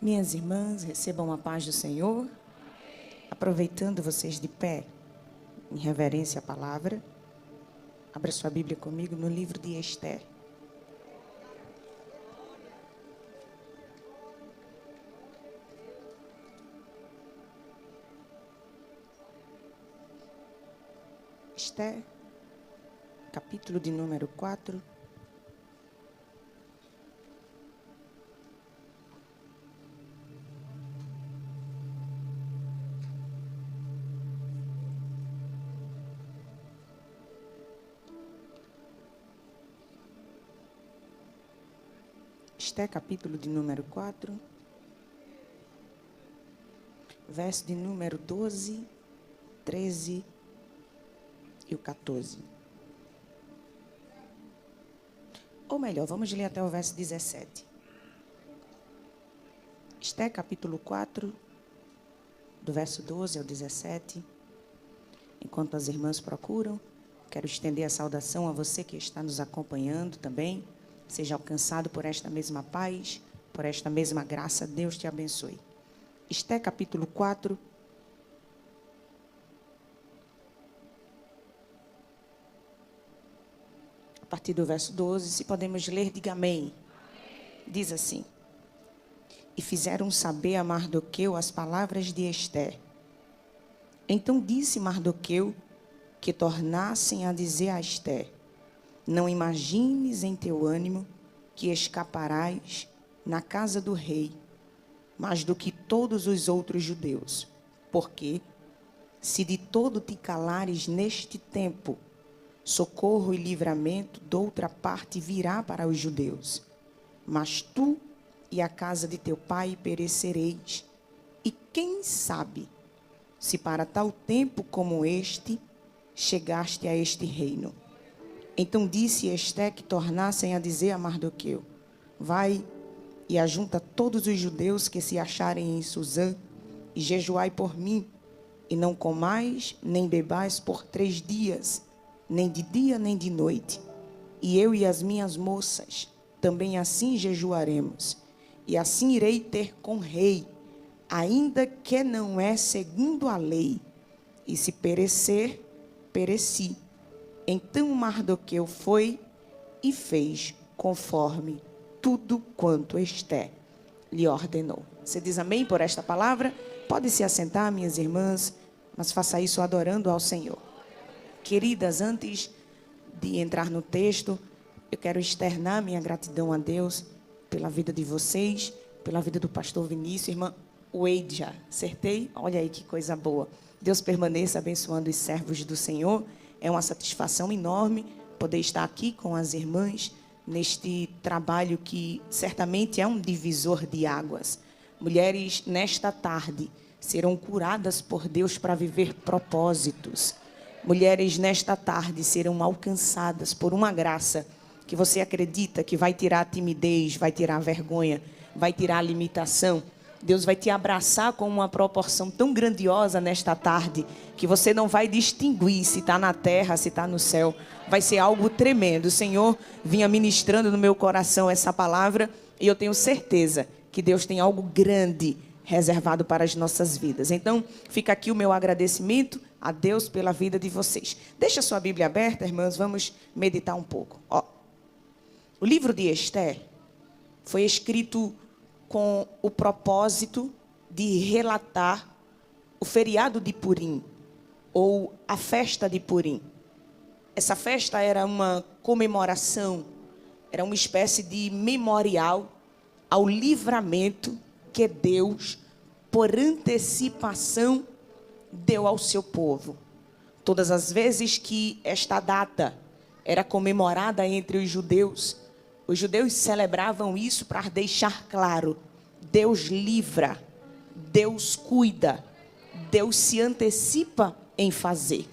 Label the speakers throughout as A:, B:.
A: Minhas irmãs, recebam a paz do Senhor. Aproveitando vocês de pé, em reverência à palavra, abra sua Bíblia comigo no livro de Esther. Esther, capítulo de número 4. Esther, capítulo de número 4, verso de número 12, 13 e o 14. Ou melhor, vamos ler até o verso 17. Esther, capítulo 4, do verso 12 ao 17. Enquanto as irmãs procuram, quero estender a saudação a você que está nos acompanhando também. Seja alcançado por esta mesma paz, por esta mesma graça. Deus te abençoe. Esther, capítulo 4. A partir do verso 12, se podemos ler, diga amém. Diz assim: E fizeram saber a Mardoqueu as palavras de Esther. Então disse Mardoqueu que tornassem a dizer a Esther: Não imagines em teu ânimo que escaparás na casa do rei, mais do que todos os outros judeus. Porque, se de todo te calares neste tempo, socorro e livramento de outra parte virá para os judeus. Mas tu e a casa de teu pai perecereis. E quem sabe, se para tal tempo como este, chegaste a este reino. Então disse Esther que tornassem a dizer a Mardoqueu: Vai e ajunta todos os judeus que se acharem em Susã, e jejuai por mim, e não comais nem bebais por 3 dias, nem de dia nem de noite. E eu e as minhas moças também assim jejuaremos, e assim irei ter com o rei, ainda que não é segundo a lei. E se perecer, pereci. Então Mardoqueu foi e fez conforme tudo quanto Esther lhe ordenou. Você diz amém por esta palavra? Pode se assentar, minhas irmãs, mas faça isso adorando ao Senhor. Queridas, antes de entrar no texto, eu quero externar minha gratidão a Deus pela vida de vocês, pela vida do pastor Vinícius, irmã Weidja. Acertei? Olha aí que coisa boa. Deus permaneça abençoando os servos do Senhor. É uma satisfação enorme poder estar aqui com as irmãs neste trabalho que certamente é um divisor de águas. Mulheres, nesta tarde, serão curadas por Deus para viver propósitos. Mulheres, nesta tarde, serão alcançadas por uma graça que você acredita que vai tirar a timidez, vai tirar a vergonha, vai tirar a limitação. Deus vai te abraçar com uma proporção tão grandiosa nesta tarde, que você não vai distinguir se está na terra, se está no céu. Vai ser algo tremendo. O Senhor vinha ministrando no meu coração essa palavra, e eu tenho certeza que Deus tem algo grande reservado para as nossas vidas. Então, fica aqui o meu agradecimento a Deus pela vida de vocês. Deixa a sua Bíblia aberta, irmãs, vamos meditar um pouco. O livro de Esther foi escrito com o propósito de relatar o feriado de Purim, ou a festa de Purim. Essa festa era uma comemoração, era uma espécie de memorial ao livramento que Deus, por antecipação, deu ao seu povo. Todas as vezes que esta data era comemorada entre os judeus celebravam isso para deixar claro: Deus livra, Deus cuida, Deus se antecipa em fazer.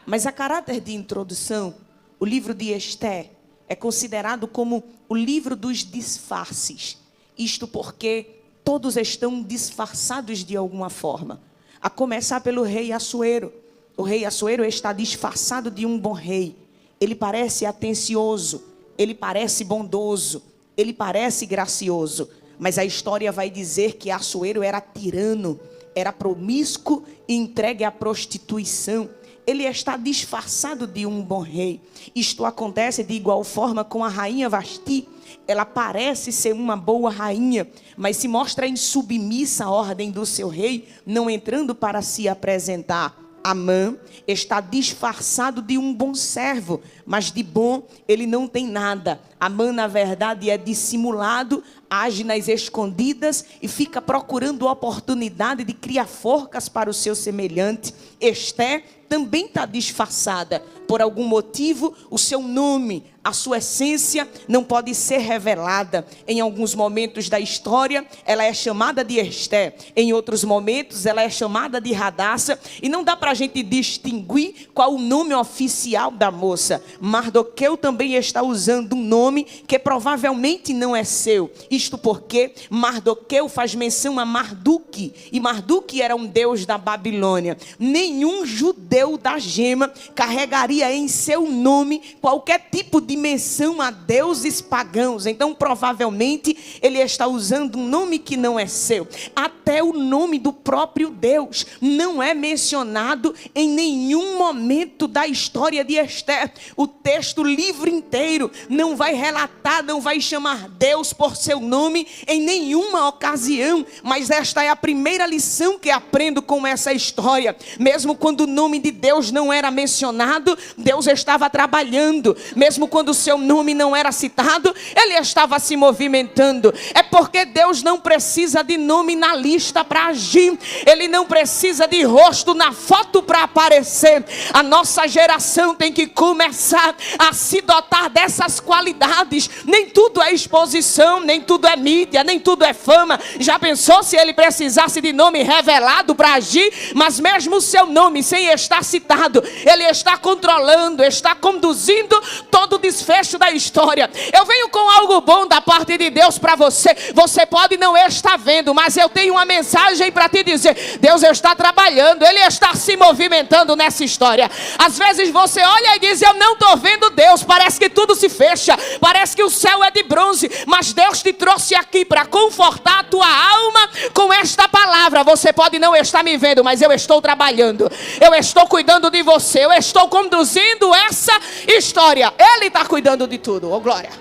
A: Mas a caráter de introdução, o livro de Esther é considerado como o livro dos disfarces. Isto porque todos estão disfarçados de alguma forma. A começar pelo rei Assuero. O rei Assuero está disfarçado de um bom rei. Ele parece atencioso, ele parece bondoso, ele parece gracioso. Mas a história vai dizer que Assuero era tirano, era promíscuo e entregue à prostituição. Ele está disfarçado de um bom rei. Isto acontece de igual forma com a rainha Vasti. Ela parece ser uma boa rainha, mas se mostra insubmissa à ordem do seu rei, não entrando para se apresentar. Amã está disfarçado de um bom servo, mas de bom ele não tem nada. Amã, na verdade, é dissimulado, age nas escondidas e fica procurando oportunidade de criar forcas para o seu semelhante. Esther também está disfarçada. Por algum motivo, o seu nome, a sua essência não pode ser revelada. Em alguns momentos da história, ela é chamada de Esther. Em outros momentos, ela é chamada de Radassa. E não dá para a gente distinguir qual o nome oficial da moça. Mardoqueu também está usando um nome que provavelmente não é seu. Isto porque Mardoqueu faz menção a Marduk. E Marduk era um deus da Babilônia. Nenhum judeu da gema carregaria em seu nome qualquer tipo de menção a deuses pagãos. Então provavelmente ele está usando um nome que não é seu. Até o nome do próprio Deus não é mencionado em nenhum momento da história de Esther. O texto livre inteiro não vai relatar, não vai chamar Deus por seu nome em nenhuma ocasião. Mas esta é a primeira lição que aprendo com essa história. Mesmo quando o nome de Deus não era mencionado, Deus estava trabalhando. Mesmo quando o seu nome não era citado, ele estava se movimentando. É porque Deus não precisa de nome na lista para agir. Ele não precisa de rosto na foto para aparecer. A nossa geração tem que começar a se dotar dessas qualidades. Nem tudo é exposição, nem tudo é mídia, nem tudo é fama. Já pensou se ele precisasse de nome revelado para agir? Mas mesmo o seu nome sem estar citado, ele está controlando, está conduzindo todo o desfecho da história. Eu venho com algo bom da parte de Deus para você. Você pode não estar vendo, mas eu tenho uma mensagem para te dizer. Deus está trabalhando, Ele está se movimentando nessa história. Às vezes você olha e diz: eu não estou vendo Deus, parece que tudo se fecha, parece que o céu é de bronze. Mas Deus te trouxe aqui para confortar a tua alma com esta palavra. Você pode não estar me vendo, mas eu estou trabalhando, eu estou cuidando de você, eu estou conduzindo essa história. Ele está cuidando de tudo. Oh glória.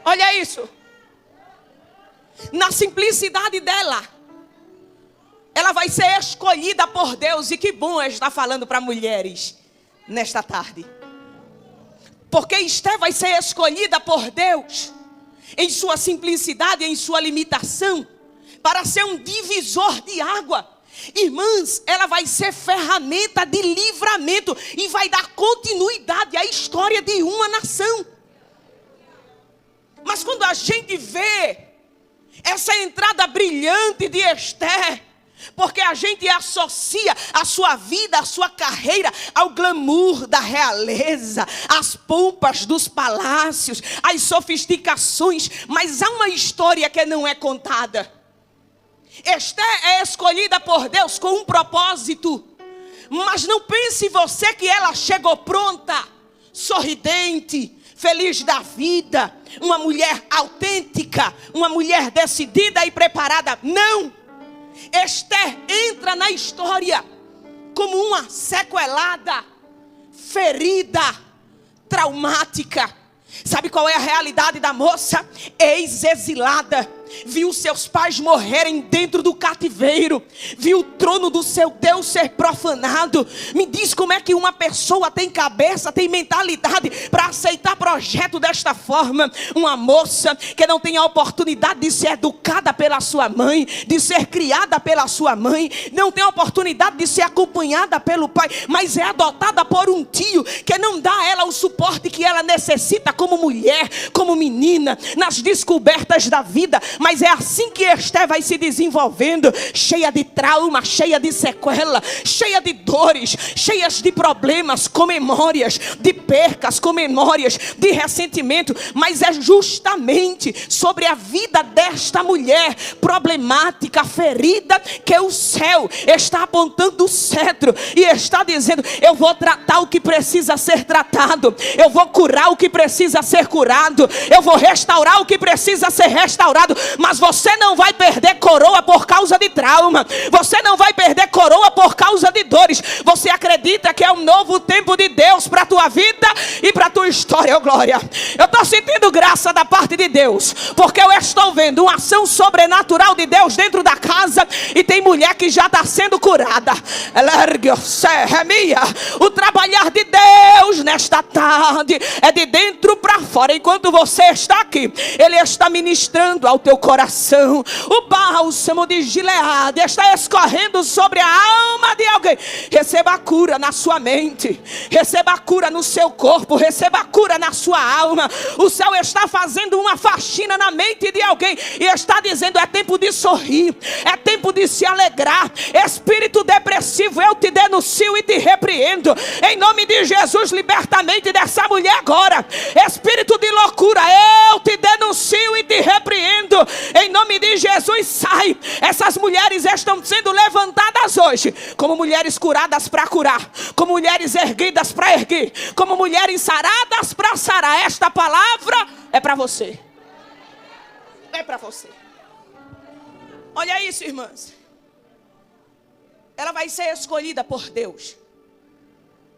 A: Olha isso. Na simplicidade dela, ela vai ser escolhida por Deus. E que bom estar falando para mulheres nesta tarde, porque Esther vai ser escolhida por Deus em sua simplicidade, em sua limitação, para ser um divisor de água. Irmãs, ela vai ser ferramenta de livramento e vai dar continuidade à história de uma nação. Mas quando a gente vê essa entrada brilhante de Esther, porque a gente associa a sua vida, a sua carreira ao glamour da realeza, às pompas dos palácios, às sofisticações, mas há uma história que não é contada. Esther é escolhida por Deus com um propósito, mas não pense você que ela chegou pronta, sorridente, feliz da vida, uma mulher autêntica, uma mulher decidida e preparada. Não! Esther entra na história como uma sequelada, ferida, traumática. Sabe qual é a realidade da moça? Ex-exilada. Viu seus pais morrerem dentro do cativeiro. Viu o trono do seu Deus ser profanado. Me diz como é que uma pessoa tem cabeça, tem mentalidade para aceitar projeto desta forma. Uma moça que não tem a oportunidade de ser educada pela sua mãe, de ser criada pela sua mãe, não tem a oportunidade de ser acompanhada pelo pai, mas é adotada por um tio que não dá a ela o suporte que ela necessita como mulher, como menina, nas descobertas da vida. Mas é assim que Esther vai se desenvolvendo, cheia de trauma, cheia de sequela, cheia de dores, cheias de problemas, com memórias de percas, com memórias de ressentimento. Mas é justamente sobre a vida desta mulher problemática, ferida, que o céu está apontando o cetro e está dizendo: eu vou tratar o que precisa ser tratado, eu vou curar o que precisa ser curado, eu vou restaurar o que precisa ser restaurado. Mas você não vai perder coroa por causa de trauma, você não vai perder coroa por causa de dores. Você acredita que é um novo tempo de Deus para a tua vida e para a tua história? Oh glória, eu estou sentindo graça da parte de Deus, porque eu estou vendo uma ação sobrenatural de Deus dentro da casa, e tem mulher que já está sendo curada. O trabalhar de Deus nesta tarde é de dentro para fora. Enquanto você está aqui, Ele está ministrando ao teu coração. O bálsamo de Gileade está escorrendo sobre a alma de alguém. Receba a cura na sua mente, receba a cura no seu corpo, receba a cura na sua alma. O céu está fazendo uma faxina na mente de alguém e está dizendo: é tempo de sorrir, é tempo de se alegrar. Espírito depressivo, eu te denuncio e te repreendo em nome de Jesus. Liberta a mente dessa mulher agora. Espírito de loucura, eu te denuncio e te repreendo em nome de Jesus. Sai. Essas mulheres estão sendo levantadas hoje como mulheres curadas para curar, como mulheres erguidas para erguer, como mulheres saradas para sarar. Esta palavra é para você, é para você. Olha isso, irmãs. Ela vai ser escolhida por Deus,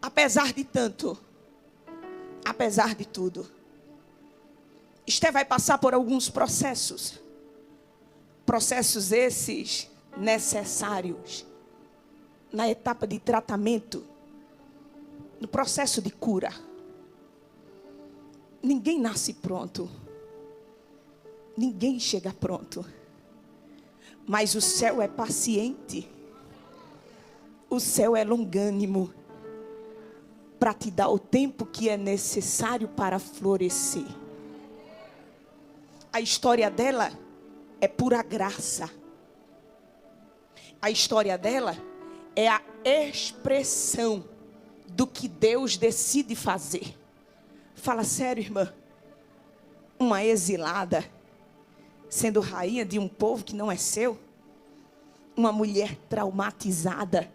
A: apesar de tanto, apesar de tudo. Esther vai passar por alguns processos esses necessários na etapa de tratamento, no processo de cura. Ninguém nasce pronto, ninguém chega pronto, mas o céu é paciente, o céu é longânimo para te dar o tempo que é necessário para florescer. A história dela é pura graça. A história dela é a expressão do que Deus decide fazer. Fala sério, irmã. Uma exilada, sendo rainha de um povo que não é seu. Uma mulher traumatizada,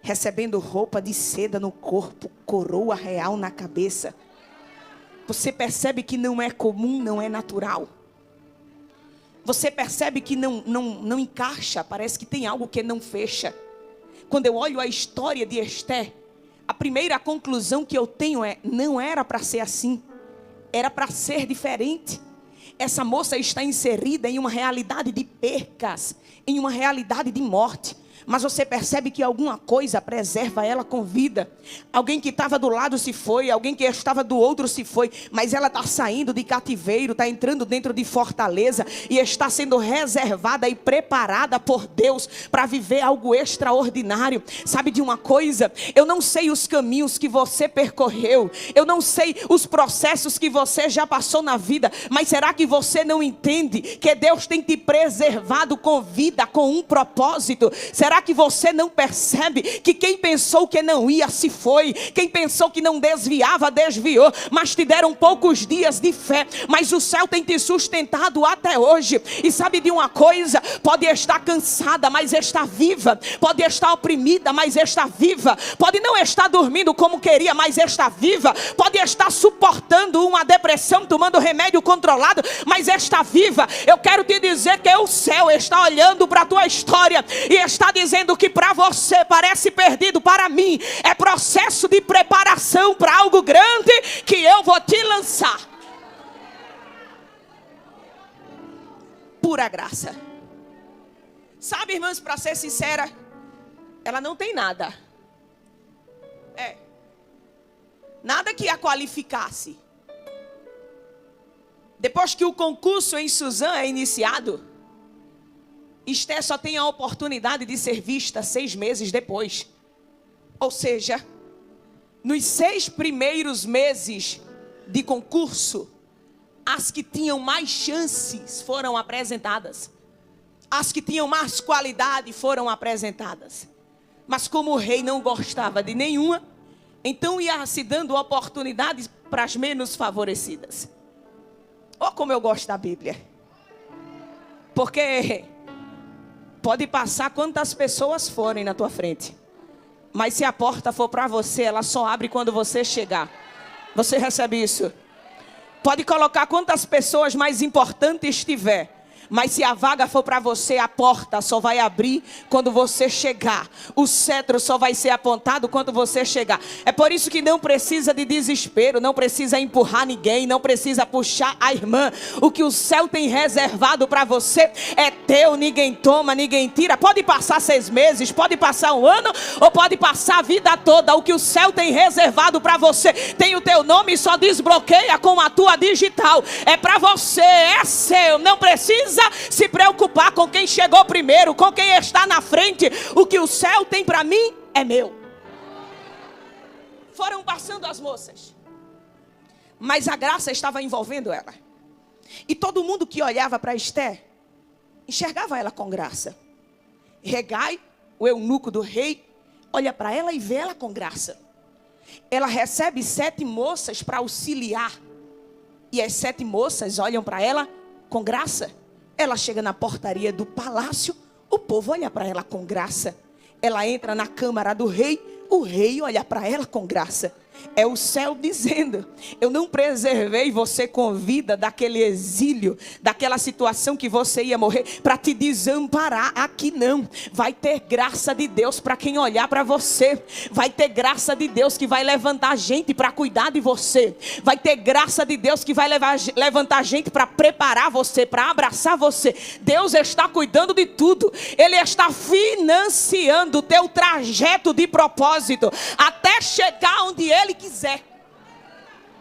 A: recebendo roupa de seda no corpo, coroa real na cabeça. Você percebe que não é comum, não é natural. Você percebe que não encaixa, parece que tem algo que não fecha. Quando eu olho a história de Esther, a primeira conclusão que eu tenho é: não era para ser assim, era para ser diferente. Essa moça está inserida em uma realidade de percas, em uma realidade de morte. Mas você percebe que alguma coisa preserva ela com vida. Alguém que estava do lado se foi, alguém que estava do outro se foi, mas ela está saindo de cativeiro, está entrando dentro de fortaleza e está sendo reservada e preparada por Deus para viver algo extraordinário. Sabe de uma coisa? Eu não sei os caminhos que você percorreu, eu não sei os processos que você já passou na vida, mas será que você não entende que Deus tem te preservado com vida, com um propósito? Será que você não percebe que quem pensou que não ia, se foi? Quem pensou que não desviava, desviou. Mas te deram poucos dias de fé, mas o céu tem te sustentado até hoje. E sabe de uma coisa? Pode estar cansada, mas está viva. Pode estar oprimida, mas está viva. Pode não estar dormindo como queria, mas está viva. Pode estar suportando uma depressão, tomando remédio controlado, mas está viva. Eu quero te dizer que o céu está olhando para a tua história e está dizendo que para você parece perdido, para mim é processo de preparação para algo grande que eu vou te lançar. Pura graça. Sabe, irmãs, para ser sincera, ela não tem nada. Nada que a qualificasse. Depois que o concurso em Suzã é iniciado, Esther só tem a oportunidade de ser vista 6 meses depois. Ou seja, nos 6 primeiros meses de concurso, as que tinham mais chances foram apresentadas. As que tinham mais qualidade foram apresentadas. Mas como o rei não gostava de nenhuma, então ia se dando oportunidades para as menos favorecidas. Olha como eu gosto da Bíblia. Porque pode passar quantas pessoas forem na tua frente, mas se a porta for para você, ela só abre quando você chegar. Você recebe isso? Pode colocar quantas pessoas mais importantes tiver, mas se a vaga for para você, a porta só vai abrir quando você chegar. O cetro só vai ser apontado quando você chegar. É por isso que não precisa de desespero, não precisa empurrar ninguém, não precisa puxar a irmã. O que o céu tem reservado para você é teu, ninguém toma, ninguém tira. Pode passar 6 meses, pode passar 1 ano, ou pode passar a vida toda. O que o céu tem reservado para você tem o teu nome e só desbloqueia com a tua digital. É para você, é seu, não precisa se preocupar com quem chegou primeiro, com quem está na frente. O que o céu tem para mim é meu. Foram passando as moças, mas a graça estava envolvendo ela. E todo mundo que olhava para Esther enxergava ela com graça. Hegai, o eunuco do rei, olha para ela e vê ela com graça. Ela recebe 7 moças para auxiliar, e as 7 moças olham para ela com graça. Ela chega na portaria do palácio, o povo olha para ela com graça. Ela entra na câmara do rei, o rei olha para ela com graça. É o céu dizendo: eu não preservei você com vida daquele exílio, daquela situação que você ia morrer, para te desamparar. Aqui não. Vai ter graça de Deus para quem olhar para você. Vai ter graça de Deus que vai levantar gente para cuidar de você. Vai ter graça de Deus que vai levantar gente para preparar você, para abraçar você. Deus está cuidando de tudo. Ele está financiando o teu trajeto de propósito até chegar onde Ele quiser.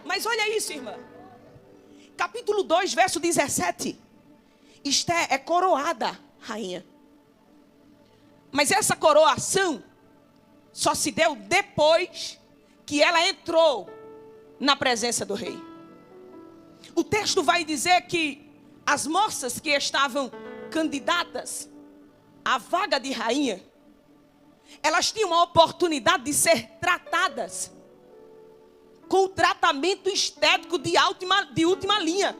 A: Mas olha isso, irmã. Capítulo 2, verso 17. Esther é coroada rainha. Mas essa coroação só se deu depois que ela entrou na presença do rei. O texto vai dizer que as moças que estavam candidatas à vaga de rainha, elas tinham a oportunidade de ser tratadas com o tratamento estético de última linha.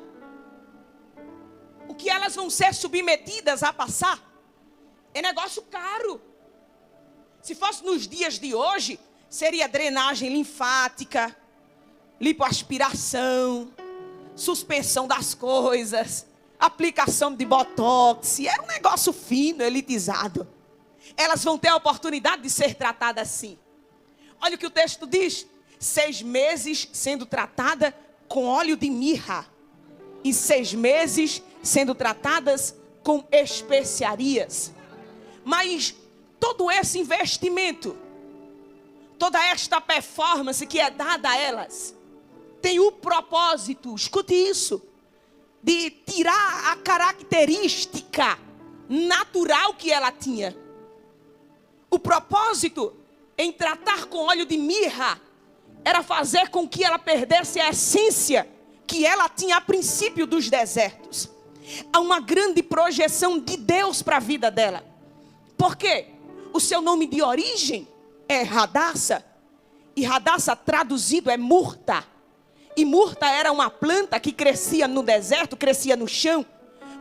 A: O que elas vão ser submetidas a passar é negócio caro. Se fosse nos dias de hoje, seria drenagem linfática, lipoaspiração, suspensão das coisas, aplicação de botox. Era um negócio fino, elitizado. Elas vão ter a oportunidade de ser tratadas assim. Olha o que o texto diz: 6 meses sendo tratada com óleo de mirra, e 6 meses sendo tratadas com especiarias. Mas todo esse investimento, toda esta performance que é dada a elas, tem o propósito, escute isso, de tirar a característica natural que ela tinha. O propósito em tratar com óleo de mirra era fazer com que ela perdesse a essência que ela tinha a princípio dos desertos. Há uma grande projeção de Deus para a vida dela. Por quê? O seu nome de origem é Radassa. E Radassa traduzido é murta. E murta era uma planta que crescia no deserto, crescia no chão.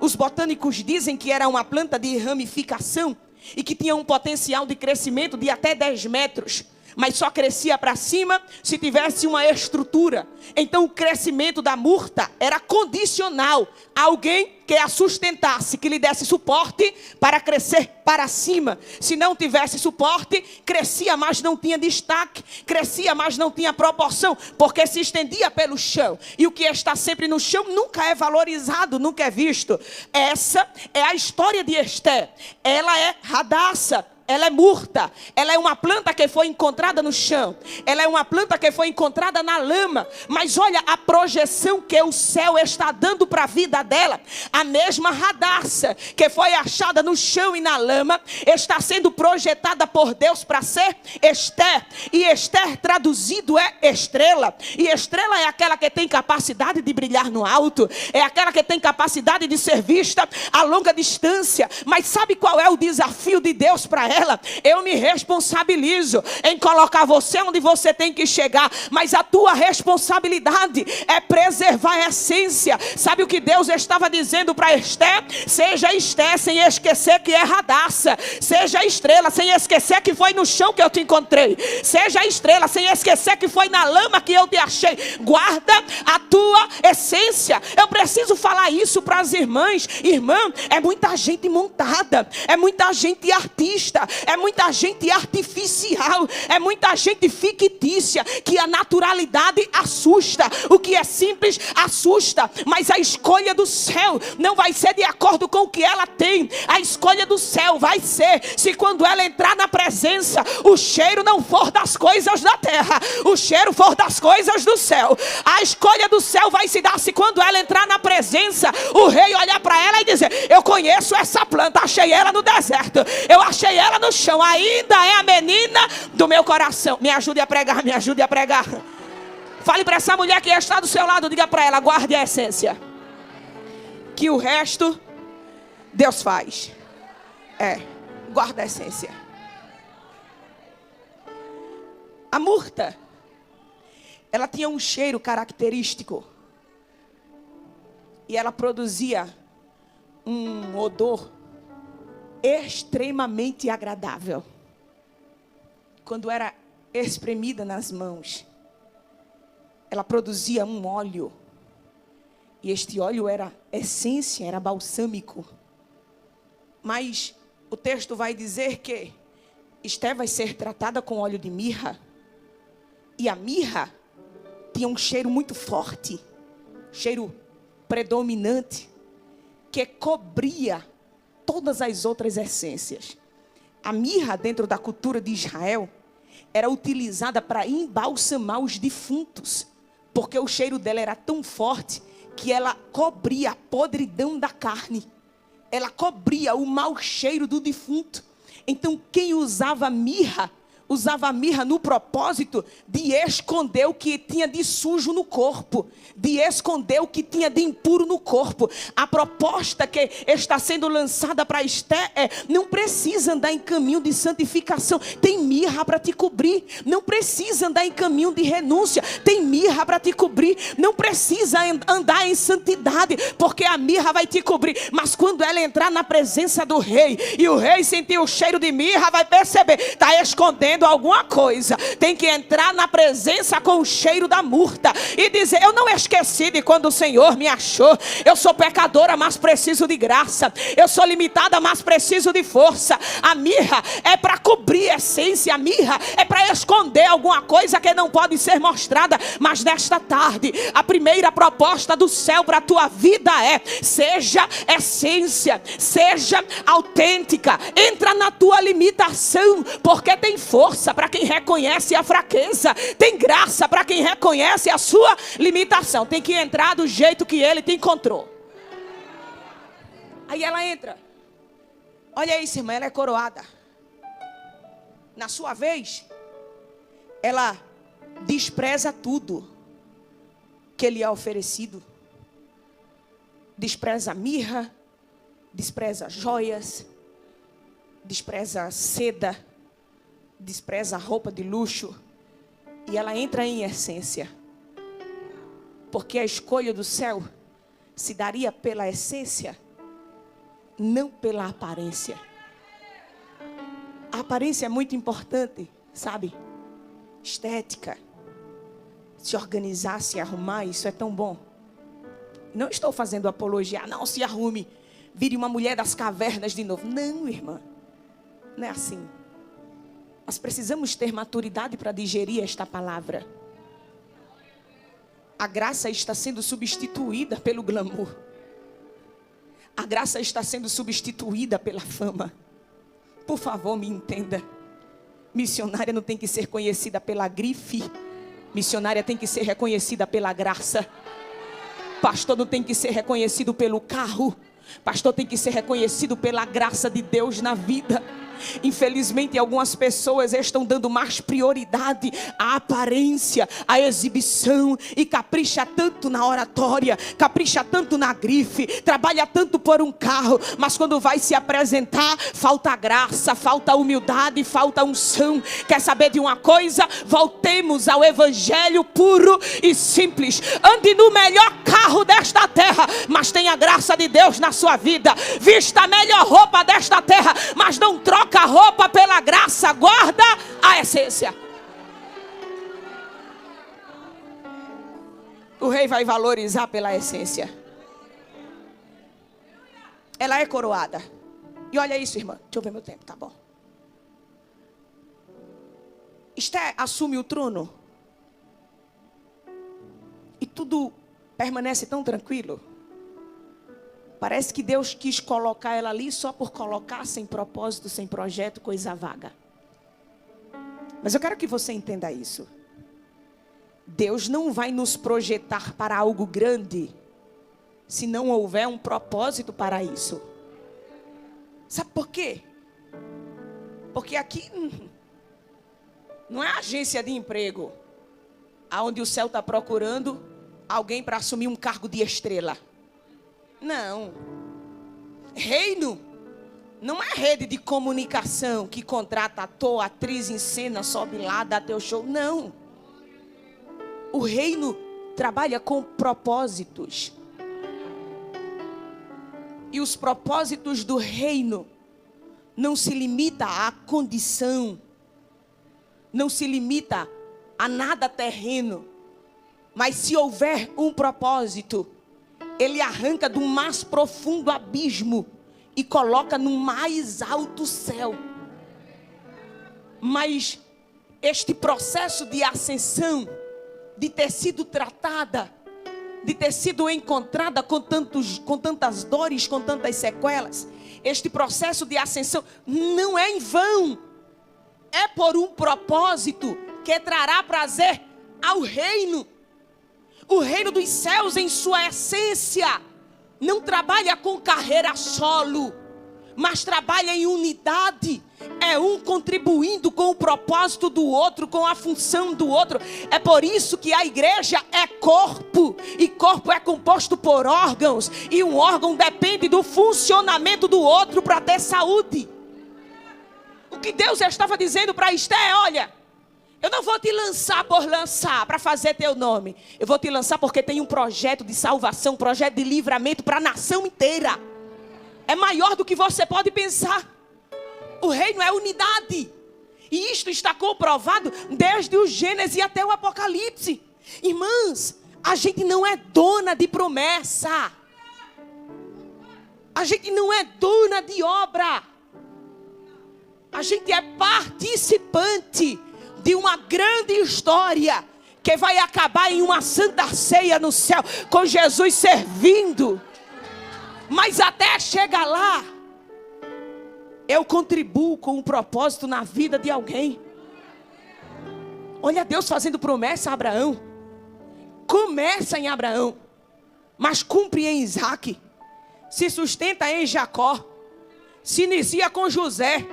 A: Os botânicos dizem que era uma planta de ramificação e que tinha um potencial de crescimento de até 10 metros. Mas só crescia para cima se tivesse uma estrutura. Então o crescimento da murta era condicional a alguém que a sustentasse, que lhe desse suporte para crescer para cima. Se não tivesse suporte, crescia, mas não tinha destaque. Crescia, mas não tinha proporção, porque se estendia pelo chão. E o que está sempre no chão nunca é valorizado, nunca é visto. Essa é a história de Esther. Ela é Radassa. ela é murta. Ela é uma planta que foi encontrada no chão. Ela é uma planta que foi encontrada na lama. Mas olha a projeção que o céu está dando para a vida dela. A mesma Radassa que foi achada no chão e na lama está sendo projetada por Deus para ser Esther. E Esther traduzido é estrela. E estrela é aquela que tem capacidade de brilhar no alto. É aquela que tem capacidade de ser vista a longa distância. Mas sabe qual é o desafio de Deus para ela? Eu me responsabilizo em colocar você onde você tem que chegar. Mas a tua responsabilidade é preservar a essência. Sabe o que Deus estava dizendo para Esther? Seja Esther sem esquecer que é Radassa. Seja estrela sem esquecer que foi no chão que eu te encontrei. Seja estrela sem esquecer que foi na lama que eu te achei. Guarda a tua essência. Eu preciso falar isso para as irmãs. Irmã, é muita gente montada, é muita gente artista, é muita gente artificial, é muita gente fictícia, que a naturalidade assusta, o que é simples assusta, mas a escolha do céu não vai ser de acordo com o que ela tem. A escolha do céu vai ser, se quando ela entrar na presença, o cheiro não for das coisas da terra, o cheiro for das coisas do céu. A escolha do céu vai se dar se quando ela entrar na presença, o rei olhar para ela e dizer: eu conheço essa planta, achei ela no deserto, eu achei ela no chão, ainda é a menina do meu coração. Me ajude a pregar, me ajude a pregar. Fale para essa mulher que está do seu lado, diga para ela: guarde a essência, que o resto Deus faz. Guarda a essência. A murta, ela tinha um cheiro característico. E ela produzia um odor extremamente agradável. Quando era espremida nas mãos, ela produzia um óleo. E este óleo era essência, era balsâmico. Mas o texto vai dizer que Esther vai ser tratada com óleo de mirra. E a mirra tinha um cheiro muito forte, cheiro predominante, que cobria todas as outras essências. A mirra, dentro da cultura de Israel, era utilizada para embalsamar os defuntos, porque o cheiro dela era tão forte que ela cobria a podridão da carne, ela cobria o mau cheiro do defunto. Então quem usava mirra no propósito de esconder o que tinha de sujo no corpo, de esconder o que tinha de impuro no corpo. A proposta que está sendo lançada para Esther é: não precisa andar em caminho de santificação, tem mirra para te cobrir. Não precisa andar em caminho de renúncia, tem mirra para te cobrir. Não precisa andar em santidade, porque a mirra vai te cobrir. Mas quando ela entrar na presença do rei, e o rei sentir o cheiro de mirra, vai perceber, está escondendo alguma coisa. Tem que entrar na presença com o cheiro da murta e dizer: eu não esqueci de quando o Senhor me achou. Eu sou pecadora, mas preciso de graça. Eu sou limitada, mas preciso de força. A mirra é para cobrir a essência. A mirra é para esconder alguma coisa que não pode ser mostrada. Mas nesta tarde, a primeira proposta do céu para a tua vida é: seja essência, seja autêntica. Entra na tua limitação, porque tem força para quem reconhece a fraqueza, tem graça para quem reconhece a sua limitação. Tem que entrar do jeito que ele te encontrou. Aí ela entra. Olha isso, irmã, ela é coroada. Na sua vez, ela despreza tudo que lhe é oferecido. Despreza mirra, despreza joias, despreza seda, despreza roupa de luxo. E ela entra em essência, porque a escolha do céu se daria pela essência, não pela aparência. A aparência é muito importante, sabe? Estética, se organizar, se arrumar, isso é tão bom. Não estou fazendo apologia, não se arrume, vire uma mulher das cavernas de novo. Não, irmã, não é assim. Nós precisamos ter maturidade para digerir esta palavra. A graça está sendo substituída pelo glamour. A graça está sendo substituída pela fama. Por favor, me entenda. Missionária não tem que ser conhecida pela grife. Missionária tem que ser reconhecida pela graça. Pastor não tem que ser reconhecido pelo carro. Pastor tem que ser reconhecido pela graça de Deus na vida. Infelizmente, algumas pessoas estão dando mais prioridade à aparência, à exibição, e capricha tanto na oratória, capricha tanto na grife, trabalha tanto por um carro, mas quando vai se apresentar, falta graça, falta humildade, falta unção. Quer saber de uma coisa? Voltemos ao evangelho puro e simples. Ande no melhor carro desta terra, mas tenha a graça de Deus na sua vida. Vista a melhor roupa desta terra, mas não troca a roupa pela graça. Guarda a essência. O rei vai valorizar pela essência. Ela é coroada. E olha isso, irmã. Deixa eu ver meu tempo, tá bom. Esté assume o trono. E tudo permanece tão tranquilo. Parece que Deus quis colocar ela ali só por colocar, sem propósito, sem projeto, coisa vaga. Mas eu quero que você entenda isso. Deus não vai nos projetar para algo grande se não houver um propósito para isso. Sabe por quê? Porque aqui não é agência de emprego, aonde o céu está procurando alguém para assumir um cargo de estrela. Não. Reino não é rede de comunicação que contrata ator, atriz em cena, sobe lá, dá teu show. Não. O reino trabalha com propósitos. E os propósitos do reino não se limita à condição, não se limita a nada terreno. Mas se houver um propósito, Ele arranca do mais profundo abismo e coloca no mais alto céu. Mas este processo de ascensão, de ter sido tratada, de ter sido encontrada com tantas dores, com tantas sequelas, este processo de ascensão não é em vão. É por um propósito que trará prazer ao reino. O reino dos céus, em sua essência, não trabalha com carreira solo, mas trabalha em unidade. É um contribuindo com o propósito do outro, com a função do outro. É por isso que a igreja é corpo, e corpo é composto por órgãos, e um órgão depende do funcionamento do outro para ter saúde. O que Deus estava dizendo para Esté é: olha, eu não vou te lançar por lançar, para fazer teu nome. Eu vou te lançar porque tem um projeto de salvação, um projeto de livramento para a nação inteira. É maior do que você pode pensar. O reino é unidade. E isto está comprovado desde o Gênesis até o Apocalipse. Irmãs, a gente não é dona de promessa. A gente não é dona de obra. A gente é participante de uma grande história que vai acabar em uma santa ceia no céu, com Jesus servindo. Mas até chegar lá, eu contribuo com um propósito na vida de alguém. Olha Deus fazendo promessa a Abraão. Começa em Abraão, mas cumpre em Isaac, se sustenta em Jacó, se inicia com José,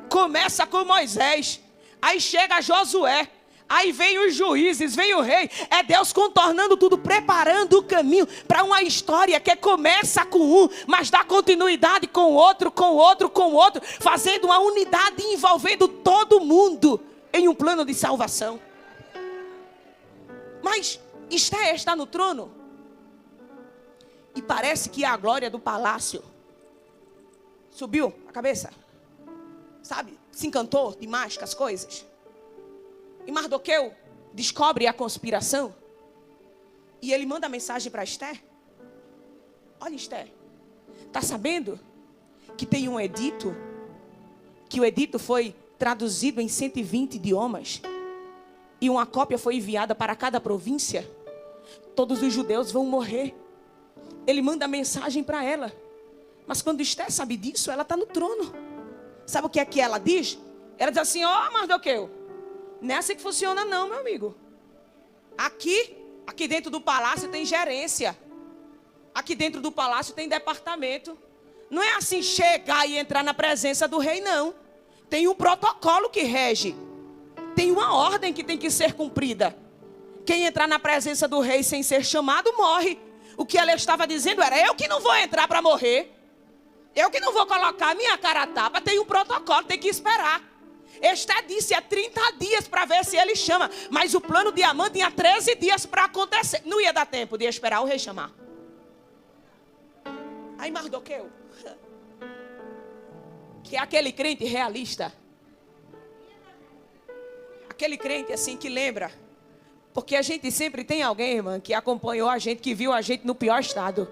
A: começa com Moisés, aí chega Josué, aí vem os juízes, vem o rei. É Deus contornando tudo, preparando o caminho para uma história que começa com um, mas dá continuidade com outro, com outro, com outro, fazendo uma unidade envolvendo todo mundo em um plano de salvação. Mas Esté está no trono, e parece que a glória do palácio subiu a cabeça, sabe? Se encantou demais com as coisas. E Mardoqueu descobre a conspiração, e ele manda mensagem para Esté: olha, Esté, está sabendo que tem um edito, que o edito foi traduzido em 120 idiomas, e uma cópia foi enviada para cada província? Todos os judeus vão morrer. Ele manda mensagem para ela. Mas quando Esté sabe disso, ela está no trono. Sabe o que é que ela diz? Ela diz assim: ó, Mardoqueu, não é assim que funciona não, meu amigo. Aqui dentro do palácio tem gerência. Aqui dentro do palácio tem departamento. Não é assim chegar e entrar na presença do rei, não. Tem um protocolo que rege. Tem uma ordem que tem que ser cumprida. Quem entrar na presença do rei sem ser chamado, morre. O que ela estava dizendo era: eu que não vou entrar para morrer. Eu que não vou colocar minha cara a tapa. Tem um protocolo, tem que esperar. Esther disse: é 30 dias para ver se ele chama. Mas o plano de Amã tinha 13 dias para acontecer. Não ia dar tempo de esperar o rei chamar. Aí Mardoqueu, que é aquele crente realista, aquele crente assim que lembra, porque a gente sempre tem alguém, irmã, que acompanhou a gente, que viu a gente no pior estado,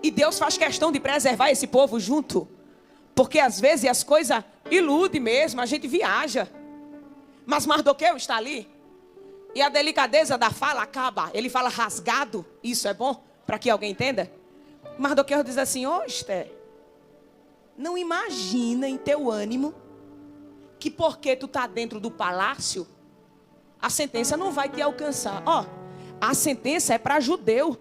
A: e Deus faz questão de preservar esse povo junto, porque às vezes as coisas iludem mesmo, a gente viaja, mas Mardoqueu está ali, e a delicadeza da fala acaba, ele fala rasgado, isso é bom, para que alguém entenda. Mardoqueu diz assim: ô Esther, não imagina em teu ânimo que porque tu está dentro do palácio, a sentença não vai te alcançar. Ó, a sentença é para judeu.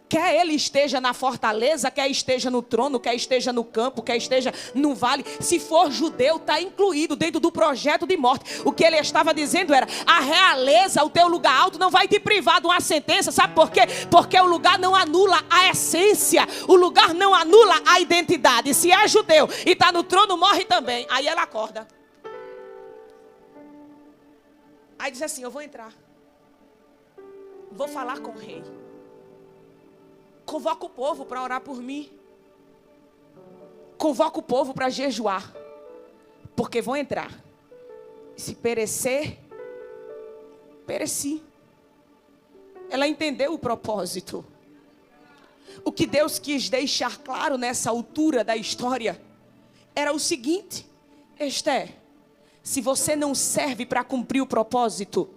A: Quer ele esteja na fortaleza, quer esteja no trono, quer esteja no campo, quer esteja no vale. Se for judeu, está incluído dentro do projeto de morte. O que ele estava dizendo era: a realeza, o teu lugar alto, não vai te privar de uma sentença. Sabe por quê? Porque o lugar não anula a essência. O lugar não anula a identidade. Se é judeu e está no trono, morre também. Aí ela acorda. Aí diz assim: eu vou entrar. Vou falar com o rei. Convoca o povo para orar por mim. Convoca o povo para jejuar. Porque vão entrar. Se perecer, pereci. Ela entendeu o propósito. O que Deus quis deixar claro nessa altura da história era o seguinte: Esther, se você não serve para cumprir o propósito,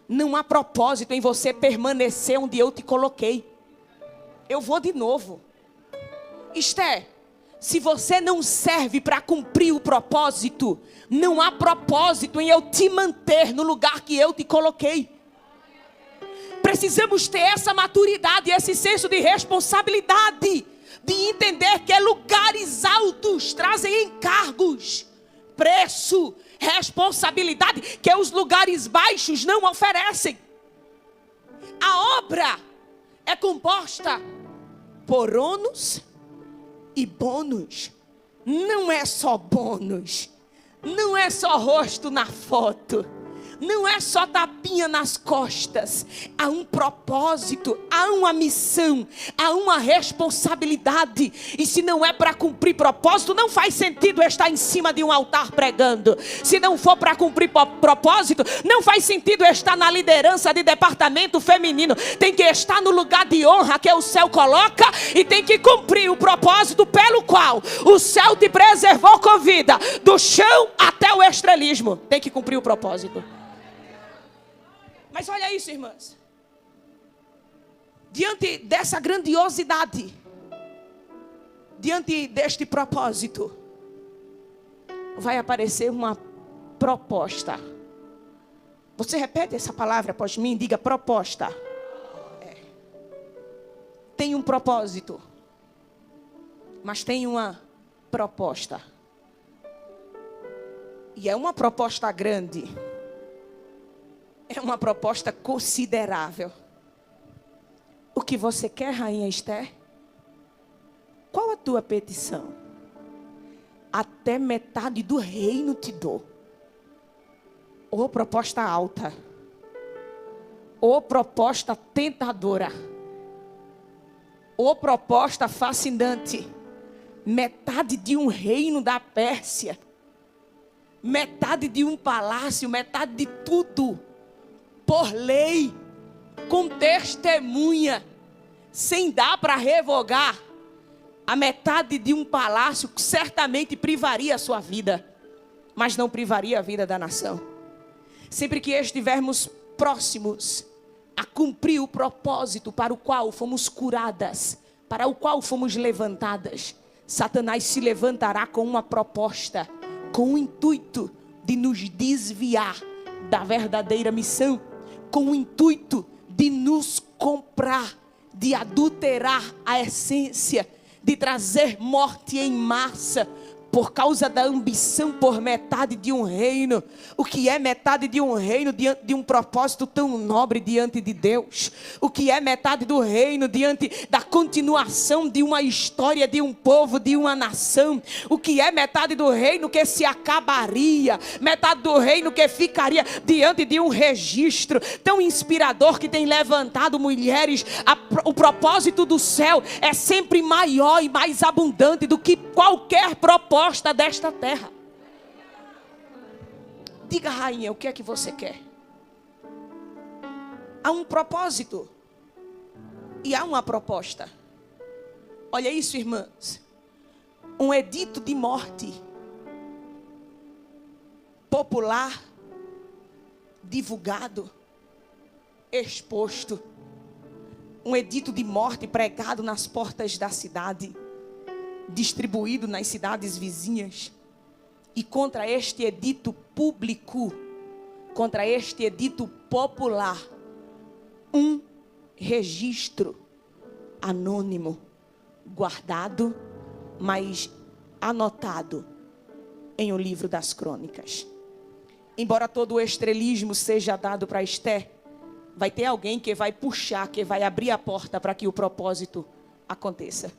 A: não há propósito em você permanecer onde eu te coloquei. Eu vou de novo. Esther, se você não serve para cumprir o propósito, não há propósito em eu te manter no lugar que eu te coloquei. Precisamos ter essa maturidade, esse senso de responsabilidade, de entender que lugares altos trazem encargos, preço, responsabilidade que os lugares baixos não oferecem. A obra é composta por ônus e bônus. Não é só bônus. Não é só rosto na foto. Não é só tapinha nas costas. Há um propósito, há uma missão, há uma responsabilidade. E se não é para cumprir propósito, não faz sentido estar em cima de um altar pregando. Se não for para cumprir propósito, não faz sentido estar na liderança de departamento feminino. Tem que estar no lugar de honra que o céu coloca e tem que cumprir o propósito pelo qual o céu te preservou com vida, do chão até o estrelismo. Tem que cumprir o propósito. Mas olha isso, irmãs. Diante dessa grandiosidade, diante deste propósito, vai aparecer uma proposta. Você repete essa palavra após mim, diga proposta. Tem um propósito, mas tem uma proposta. E é uma proposta grande. É uma proposta considerável. O que você quer, rainha Esther? Qual a tua petição? Até metade do reino te dou. Ou proposta alta. Ou proposta tentadora. Ou proposta fascinante. Metade de um reino da Pérsia. Metade de um palácio, metade de tudo. Por lei, com testemunha, sem dar para revogar, a metade de um palácio certamente privaria a sua vida, mas não privaria a vida da nação. Sempre que estivermos próximos a cumprir o propósito para o qual fomos curadas, para o qual fomos levantadas, Satanás se levantará com uma proposta com o intuito de nos desviar da verdadeira missão, com o intuito de nos comprar, de adulterar a essência, de trazer morte em massa, por causa da ambição por metade de um reino. O que é metade de um reino diante de um propósito tão nobre diante de Deus? O que é metade do reino diante da continuação de uma história, de um povo, de uma nação? O que é metade do reino que se acabaria? Metade do reino que ficaria diante de um registro tão inspirador que tem levantado mulheres. O propósito do céu é sempre maior e mais abundante do que qualquer propósito desta terra. Diga, rainha, o que é que você quer? Há um propósito e há uma proposta. Olha isso, irmãs. Um edito de morte popular, divulgado, exposto. Um edito de morte pregado nas portas da cidade, distribuído nas cidades vizinhas. E contra este edito público, contra este edito popular, um registro anônimo, guardado, mas anotado em o livro das crônicas. Embora todo o estrelismo seja dado para Esther, vai ter alguém que vai puxar, que vai abrir a porta para que o propósito aconteça.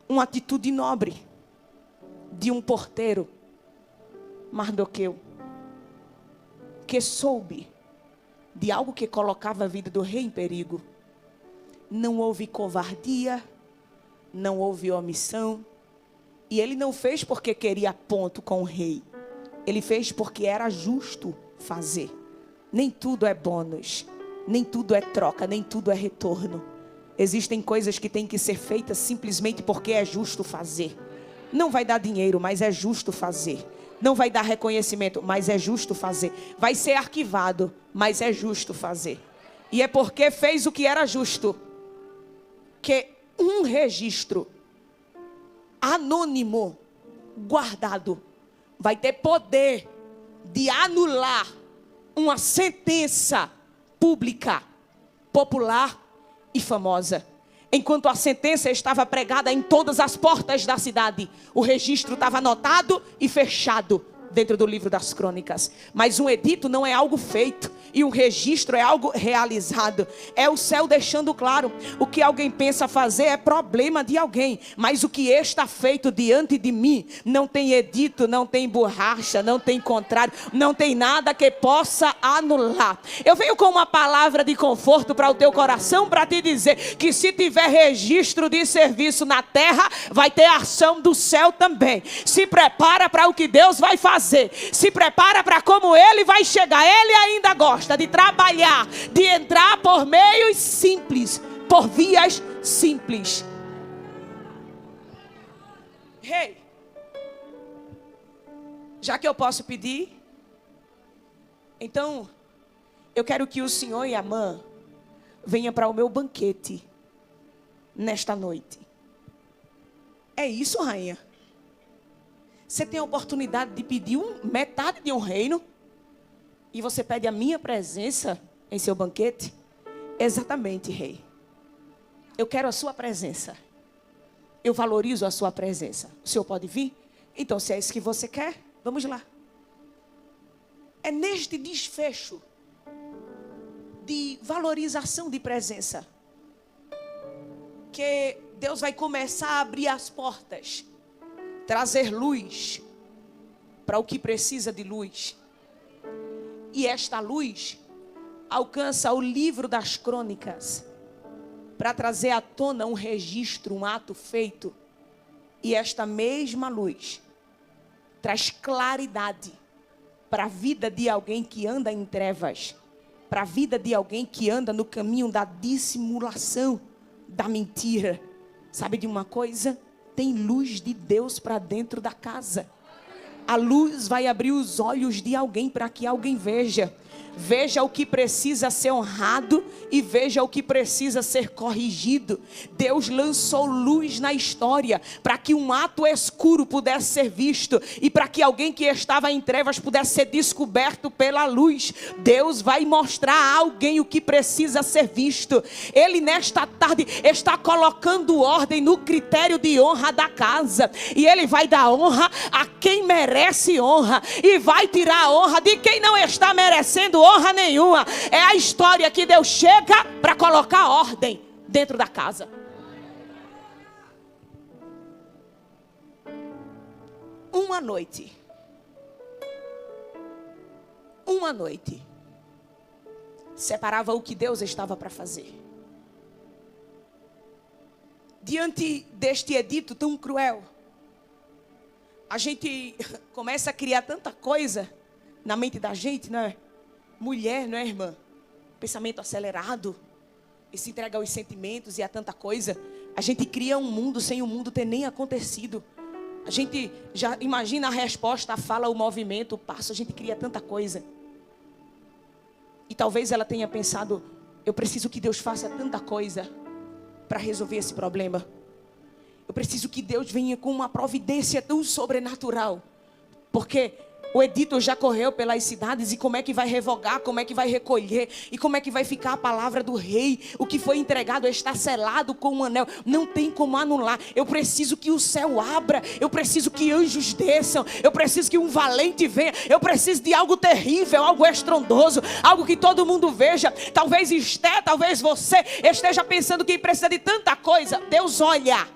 A: Uma atitude nobre de um porteiro, Mardoqueu, que soube de algo que colocava a vida do rei em perigo. Não houve covardia, não houve omissão, e ele não fez porque queria ponto com o rei. Ele fez porque era justo fazer. Nem tudo é bônus, nem tudo é troca, nem tudo é retorno. Existem coisas que têm que ser feitas simplesmente porque é justo fazer. Não vai dar dinheiro, mas é justo fazer. Não vai dar reconhecimento, mas é justo fazer. Vai ser arquivado, mas é justo fazer. E é porque fez o que era justo, que um registro anônimo, guardado, vai ter poder de anular uma sentença pública, popular e famosa. Enquanto a sentença estava pregada em todas as portas da cidade, o registro estava anotado e fechado dentro do livro das crônicas. Mas um edito não é algo feito, e um registro é algo realizado. É o céu deixando claro: o que alguém pensa fazer é problema de alguém, mas o que está feito diante de mim não tem edito, não tem borracha, não tem contrário, não tem nada que possa anular. Eu venho com uma palavra de conforto para o teu coração, para te dizer que se tiver registro de serviço na terra, vai ter ação do céu também. Se prepara para o que Deus vai fazer. Se prepara para como Ele vai chegar. Ele ainda gosta de trabalhar, de entrar por meios simples, por vias simples. Rei, já que eu posso pedir, então eu quero que o senhor e a mãe venham para o meu banquete nesta noite. É isso, rainha? Você tem a oportunidade de pedir metade de um reino e você pede a minha presença em seu banquete? Exatamente, rei. Eu quero a sua presença. Eu valorizo a sua presença. O senhor pode vir? Então, se é isso que você quer, vamos lá. É neste desfecho de valorização de presença que Deus vai começar a abrir as portas, trazer luz para o que precisa de luz. E esta luz alcança o livro das crônicas para trazer à tona um registro, um ato feito. E esta mesma luz traz claridade para a vida de alguém que anda em trevas, para a vida de alguém que anda no caminho da dissimulação, da mentira. Sabe de uma coisa? Tem luz de Deus para dentro da casa. A luz vai abrir os olhos de alguém para que alguém veja. Veja o que precisa ser honrado e veja o que precisa ser corrigido. Deus lançou luz na história para que um ato escuro pudesse ser visto e para que alguém que estava em trevas pudesse ser descoberto pela luz. Deus vai mostrar a alguém o que precisa ser visto. Ele nesta tarde está colocando ordem no critério de honra da casa, e Ele vai dar honra a quem merece honra e vai tirar a honra de quem não está merecendo honra nenhuma. É a história que Deus chega para colocar ordem dentro da casa. Uma noite separava o que Deus estava para fazer. Diante deste edito tão cruel, a gente começa a criar tanta coisa na mente da gente, né? Mulher, não é, irmã? Pensamento acelerado, e se entrega aos sentimentos e a tanta coisa. A gente cria um mundo sem o mundo ter nem acontecido. A gente já imagina a resposta, a fala, o movimento, o passo. A gente cria tanta coisa. E talvez ela tenha pensado: eu preciso que Deus faça tanta coisa para resolver esse problema. Eu preciso que Deus venha com uma providência tão sobrenatural. Porque o edito já correu pelas cidades, e como é que vai revogar, como é que vai recolher, e como é que vai ficar a palavra do rei? O que foi entregado está selado com um anel, não tem como anular. Eu preciso que o céu abra, eu preciso que anjos desçam, eu preciso que um valente venha, eu preciso de algo terrível, algo estrondoso, algo que todo mundo veja. Talvez Esté, talvez você esteja pensando que precisa de tanta coisa. Deus olha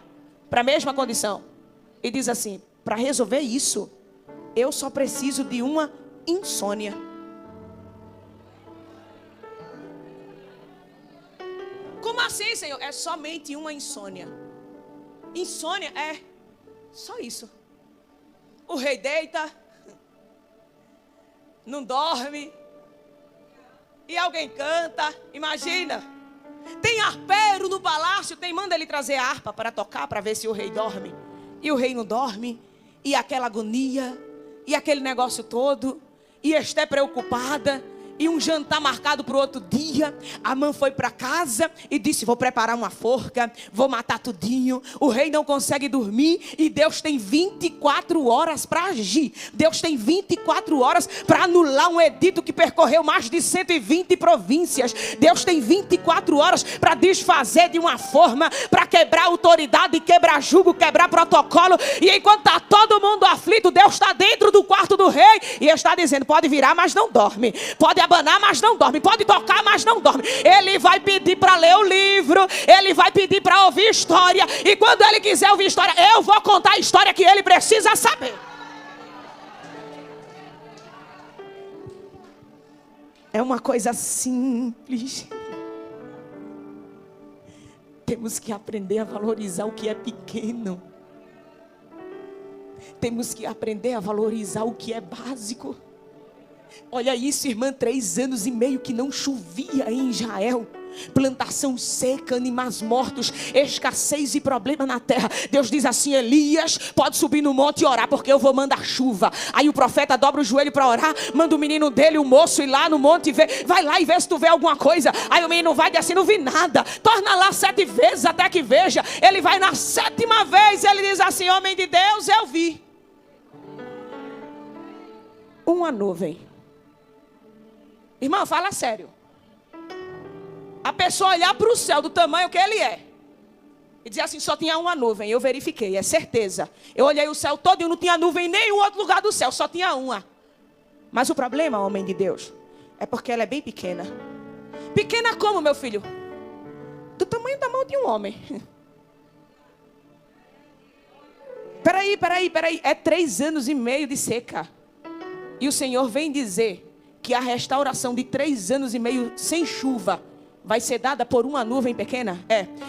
A: para a mesma condição e diz assim: para resolver isso, eu só preciso de uma insônia. Como assim, Senhor? É somente uma insônia. Insônia é só isso. O rei deita, não dorme, e alguém canta. Imagina, tem arpeiro no palácio, manda ele trazer a harpa para tocar, para ver se o rei dorme. E o rei não dorme, e aquela agonia, e aquele negócio todo, e Esté preocupada, e um jantar marcado para o outro dia. Amã foi para casa e disse: vou preparar uma forca, vou matar tudinho. O rei não consegue dormir, e Deus tem 24 horas para agir. Deus tem 24 horas para anular um edito que percorreu mais de 120 províncias. Deus tem 24 horas para desfazer de uma forma, para quebrar autoridade, quebrar jugo, quebrar protocolo. E enquanto está todo mundo aflito, Deus está dentro do quarto do rei e está dizendo: pode virar, mas não dorme. Pode abanar, mas não dorme. Pode tocar, mas não dorme. Ele vai pedir para ler o livro, ele vai pedir para ouvir história, e quando ele quiser ouvir história, eu vou contar a história que ele precisa saber. É uma coisa simples. Temos que aprender a valorizar o que é pequeno. Temos que aprender a valorizar o que é básico. Olha isso, irmã, 3 anos e meio que não chovia em Israel. Plantação seca, animais mortos, escassez e problema na terra. Deus diz assim: Elias, pode subir no monte e orar, porque eu vou mandar chuva. Aí o profeta dobra o joelho para orar, manda o menino dele, o moço, ir lá no monte e ver. Vai lá e vê se tu vê alguma coisa. Aí o menino vai e diz assim: não vi nada. Torna lá 7 vezes até que veja. Ele vai na 7ª vez, ele diz assim: homem de Deus, eu vi uma nuvem. Irmã, fala sério. A pessoa olhar para o céu do tamanho que ele é e dizer assim: só tinha uma nuvem. Eu verifiquei, é certeza. Eu olhei o céu todo e não tinha nuvem em nenhum outro lugar do céu, só tinha uma. Mas o problema, homem de Deus, é porque ela é bem pequena. Pequena como, meu filho? Do tamanho da mão de um homem. Peraí. É 3 anos e meio de seca. E o Senhor vem dizer que a restauração de 3 anos e meio sem chuva vai ser dada por uma nuvem pequena?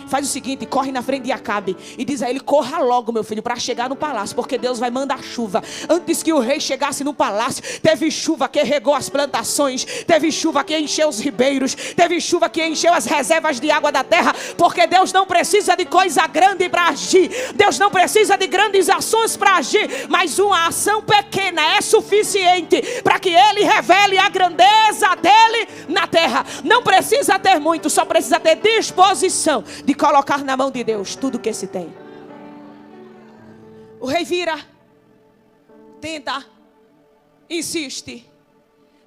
A: Faz o seguinte, corre na frente de Acabe e diz a ele, corra logo, meu filho, para chegar no palácio, porque Deus vai mandar chuva. Antes que o rei chegasse no palácio, teve chuva que regou as plantações, teve chuva que encheu os ribeiros, teve chuva que encheu as reservas de água da terra, porque Deus não precisa de coisa grande para agir, Deus não precisa de grandes ações para agir, mas uma ação pequena é suficiente para que Ele revele a grandeza dele na terra. Não precisa ter muito, só precisa ter disposição de colocar na mão de Deus tudo que se tem. O rei vira, tenta, insiste,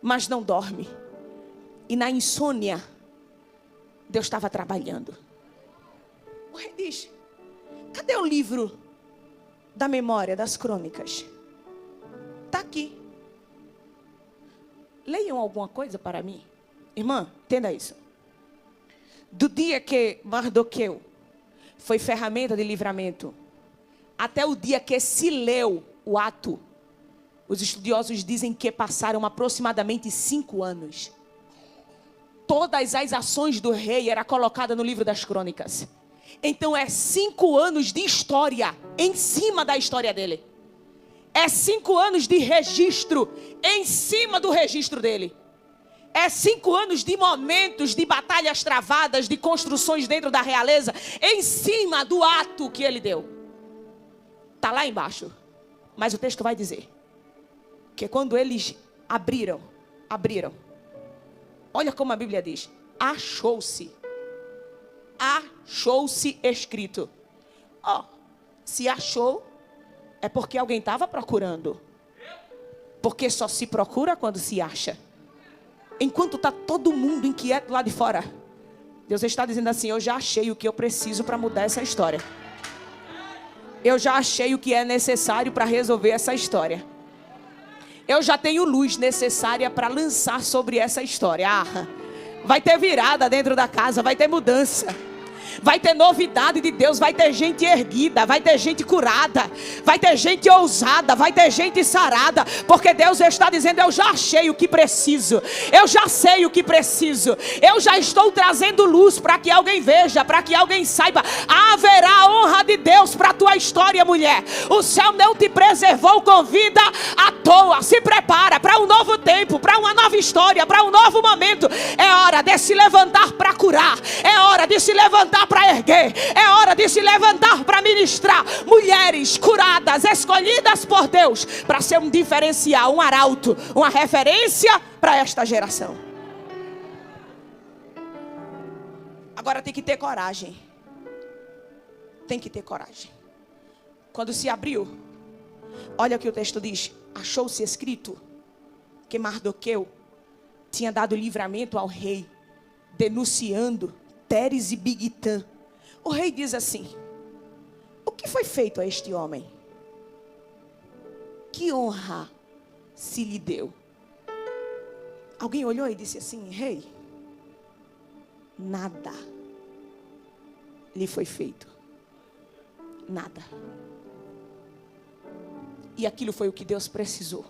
A: mas não dorme. E na insônia, Deus estava trabalhando. O rei diz, cadê o livro da memória das crônicas? Está aqui. Leiam alguma coisa para mim. Irmã, entenda isso. Do dia que Mardoqueu foi ferramenta de livramento, até o dia que se leu o ato, os estudiosos dizem que passaram aproximadamente 5 anos. Todas as ações do rei eram colocadas no livro das crônicas. Então 5 anos de história em cima da história dele. 5 anos de registro em cima do registro dele. 5 anos de momentos, de batalhas travadas, de construções dentro da realeza, em cima do ato que ele deu. Está lá embaixo. Mas o texto vai dizer que quando eles abriram. Olha como a Bíblia diz. Achou-se escrito. Se achou, é porque alguém estava procurando. Porque só se procura quando se acha. Enquanto está todo mundo inquieto lá de fora, Deus está dizendo assim, eu já achei o que eu preciso para mudar essa história. Eu já achei o que é necessário para resolver essa história. Eu já tenho luz necessária para lançar sobre essa história. Vai ter virada dentro da casa, vai ter mudança. Vai ter novidade de Deus, vai ter gente erguida, vai ter gente curada, vai ter gente ousada, vai ter gente sarada, porque Deus está dizendo, eu já achei o que preciso, eu já sei o que preciso, eu já estou trazendo luz para que alguém veja, para que alguém saiba, haverá a honra de Deus para a tua história, mulher. O céu não te preservou com vida à toa. Se prepara para um novo tempo, para uma nova história, para um novo momento. É hora de se levantar para curar, é hora de se levantar para erguer, é hora de se levantar para ministrar. Mulheres curadas, escolhidas por Deus para ser um diferencial, um arauto, uma referência para esta geração. Agora tem que ter coragem. Tem que ter coragem. Quando se abriu, olha o que o texto diz. Achou-se escrito que Mardoqueu tinha dado livramento ao rei, denunciando Teres e Bigtã. O rei diz assim, o que foi feito a este homem? Que honra se lhe deu? Alguém olhou e disse assim, rei, nada lhe foi feito. Nada. E aquilo foi o que Deus precisou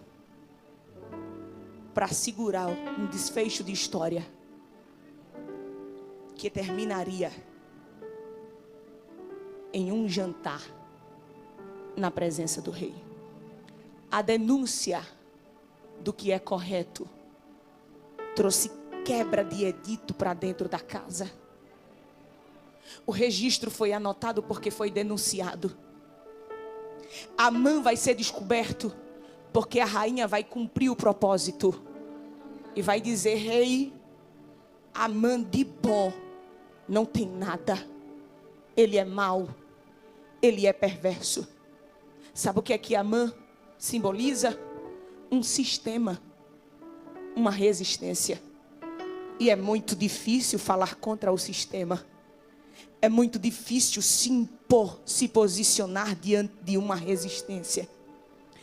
A: para segurar um desfecho de história que terminaria em um jantar na presença do rei. A denúncia do que é correto trouxe quebra de edito para dentro da casa. O registro foi anotado porque foi denunciado. Amã vai ser descoberto porque a rainha vai cumprir o propósito e vai dizer, rei, Amã de bom não tem nada. Ele é mau. Ele é perverso. Sabe o que é que Amã simboliza? Um sistema. Uma resistência. E é muito difícil falar contra o sistema. É muito difícil se impor, se posicionar diante de uma resistência.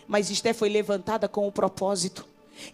A: Mas Esther foi levantada com o propósito.